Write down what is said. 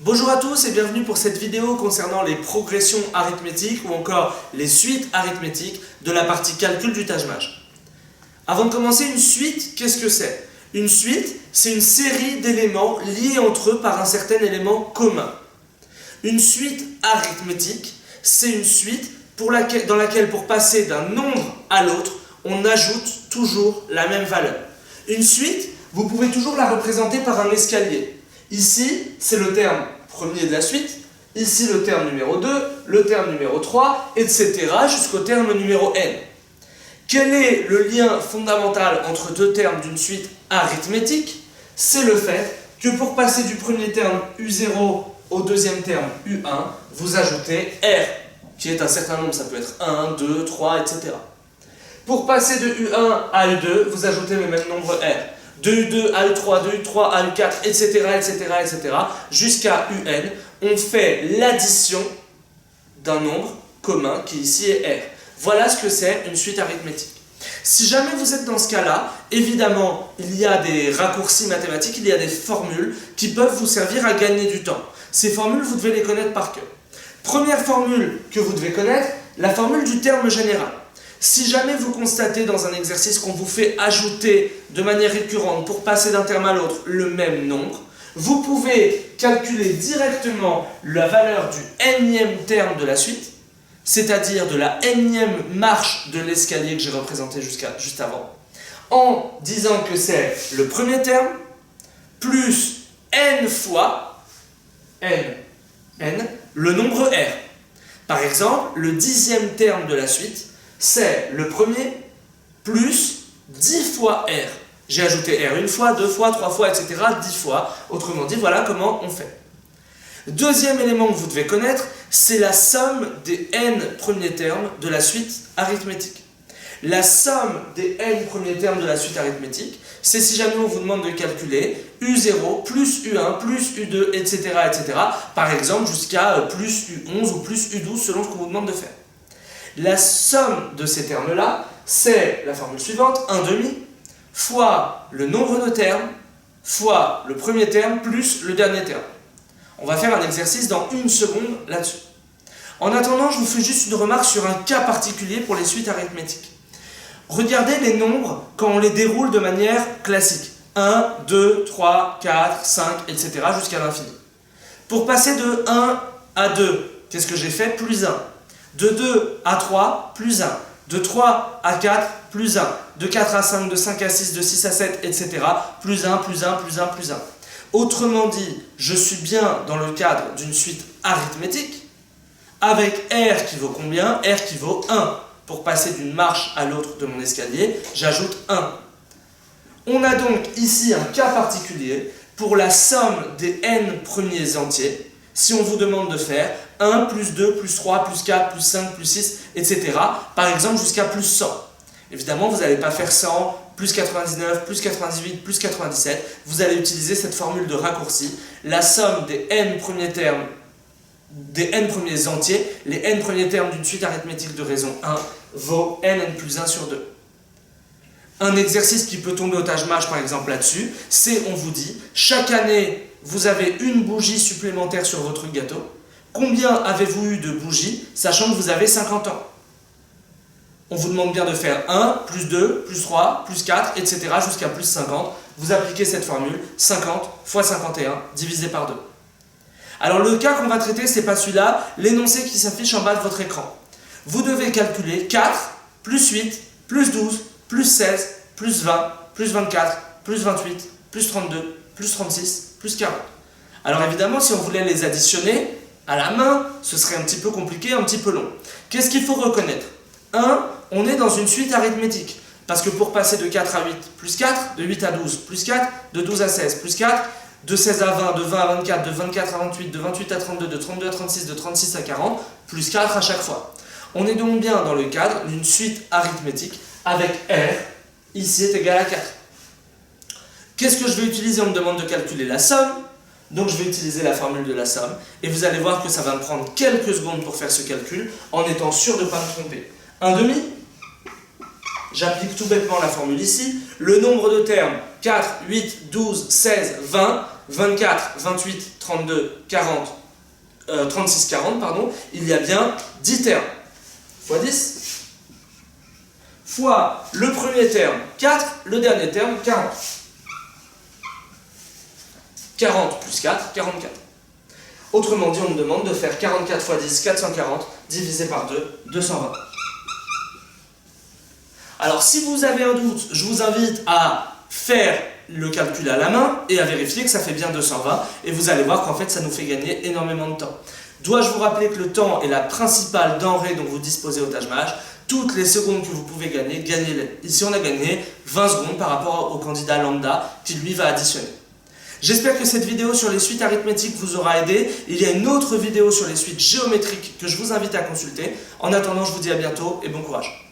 Bonjour à tous et bienvenue pour cette vidéo concernant les progressions arithmétiques ou encore les suites arithmétiques de la partie calcul du Taj-Maj. Avant de commencer, une suite, qu'est-ce que c'est? Une suite, c'est une série d'éléments liés entre eux par un certain élément commun. Une suite arithmétique, c'est une suite dans laquelle pour passer d'un nombre à l'autre, on ajoute toujours la même valeur. Une suite, vous pouvez toujours la représenter par un escalier. Ici, c'est le terme premier de la suite, ici le terme numéro 2, le terme numéro 3, etc. jusqu'au terme numéro n. Quel est le lien fondamental entre deux termes d'une suite arithmétique? C'est le fait que pour passer du premier terme U0 au deuxième terme U1, vous ajoutez R, qui est un certain nombre, ça peut être 1, 2, 3, etc. Pour passer de U1 à U2, vous ajoutez le même nombre R. De U2 à U3, de U3 à U4, etc., jusqu'à UN, on fait l'addition d'un nombre commun qui ici est R. Voilà ce que c'est une suite arithmétique. Si jamais vous êtes dans ce cas-là, évidemment, il y a des raccourcis mathématiques, il y a des formules qui peuvent vous servir à gagner du temps. Ces formules, vous devez les connaître par cœur. Première formule que vous devez connaître, la formule du terme général. Si jamais vous constatez dans un exercice qu'on vous fait ajouter de manière récurrente pour passer d'un terme à l'autre le même nombre, vous pouvez calculer directement la valeur du nème terme de la suite, c'est-à-dire de la nème marche de l'escalier que j'ai représenté juste avant, en disant que c'est le premier terme plus n fois n, le nombre r. Par exemple, le 10e terme de la suite, c'est le premier plus 10 fois R. J'ai ajouté R une fois, deux fois, trois fois, etc. 10 fois. Autrement dit, voilà comment on fait. Deuxième élément que vous devez connaître, c'est la somme des n premiers termes de la suite arithmétique. La somme des n premiers termes de la suite arithmétique, c'est si jamais on vous demande de calculer U0 plus U1 plus U2, etc. Par exemple, jusqu'à plus U11 ou plus U12 selon ce qu'on vous demande de faire. La somme de ces termes-là, c'est la formule suivante, 1/2 fois le nombre de termes fois le premier terme plus le dernier terme. On va faire un exercice dans une seconde là-dessus. En attendant, je vous fais juste une remarque sur un cas particulier pour les suites arithmétiques. Regardez les nombres quand on les déroule de manière classique. 1, 2, 3, 4, 5, etc. jusqu'à l'infini. Pour passer de 1 à 2, qu'est-ce que j'ai fait? Plus 1. De 2 à 3, plus 1. De 3 à 4, plus 1. De 4 à 5, de 5 à 6, de 6 à 7, etc. Plus 1, plus 1, plus 1, plus 1. Autrement dit, je suis bien dans le cadre d'une suite arithmétique avec R qui vaut combien? R qui vaut 1. Pour passer d'une marche à l'autre de mon escalier, j'ajoute 1. On a donc ici un cas particulier pour la somme des n premiers entiers. Si on vous demande de faire 1 plus 2 plus 3 plus 4 plus 5 plus 6, etc. par exemple jusqu'à plus 100. Évidemment, vous n'allez pas faire 100, plus 99, plus 98, plus 97. Vous allez utiliser cette formule de raccourci. La somme des n premiers termes, des n premiers entiers, les n premiers termes d'une suite arithmétique de raison 1 vaut n plus 1 sur 2. Un exercice qui peut tomber au Taj-Maj par exemple là-dessus, c'est on vous dit, chaque année, vous avez une bougie supplémentaire sur votre gâteau. Combien avez-vous eu de bougies, sachant que vous avez 50 ans? On vous demande bien de faire 1, plus 2, plus 3, plus 4, etc. jusqu'à plus 50. Vous appliquez cette formule, 50 fois 51 divisé par 2. Alors le cas qu'on va traiter, c'est pas celui-là, l'énoncé qui s'affiche en bas de votre écran. Vous devez calculer 4, plus 8, plus 12, plus 16, plus 20, plus 24, plus 28, plus 32, plus 36, plus 40. Alors évidemment, si on voulait les additionner à la main, ce serait un petit peu compliqué, un petit peu long. Qu'est-ce qu'il faut reconnaître? 1, on est dans une suite arithmétique. Parce que pour passer de 4 à 8, plus 4, de 8 à 12, plus 4, de 12 à 16, plus 4, de 16 à 20, de 20 à 24, de 24 à 28, de 28 à 32, de 32 à 36, de 36 à 40, plus 4 à chaque fois. On est donc bien dans le cadre d'une suite arithmétique avec R, ici est égal à 4. Qu'est-ce que je vais utiliser? On me demande de calculer la somme, donc je vais utiliser la formule de la somme, et vous allez voir que ça va me prendre quelques secondes pour faire ce calcul, en étant sûr de ne pas me tromper. 1/2, j'applique tout bêtement la formule ici, le nombre de termes, 4, 8, 12, 16, 20, 24, 28, 32, 40, 36, 40, pardon, il y a bien 10 termes. Fois 10, fois le premier terme, 4, le dernier terme, 40. 40 plus 4, 44. Autrement dit, on nous demande de faire 44 fois 10, 440, divisé par 2, 220. Alors, si vous avez un doute, je vous invite à faire le calcul à la main et à vérifier que ça fait bien 220 et vous allez voir qu'en fait, ça nous fait gagner énormément de temps. Dois-je vous rappeler que le temps est la principale denrée dont vous disposez au Taj Mahal? Toutes les secondes que vous pouvez gagner, gagnez-les. Ici, on a gagné 20 secondes par rapport au candidat lambda qui, lui, va additionner. J'espère que cette vidéo sur les suites arithmétiques vous aura aidé. Il y a une autre vidéo sur les suites géométriques que je vous invite à consulter. En attendant, je vous dis à bientôt et bon courage.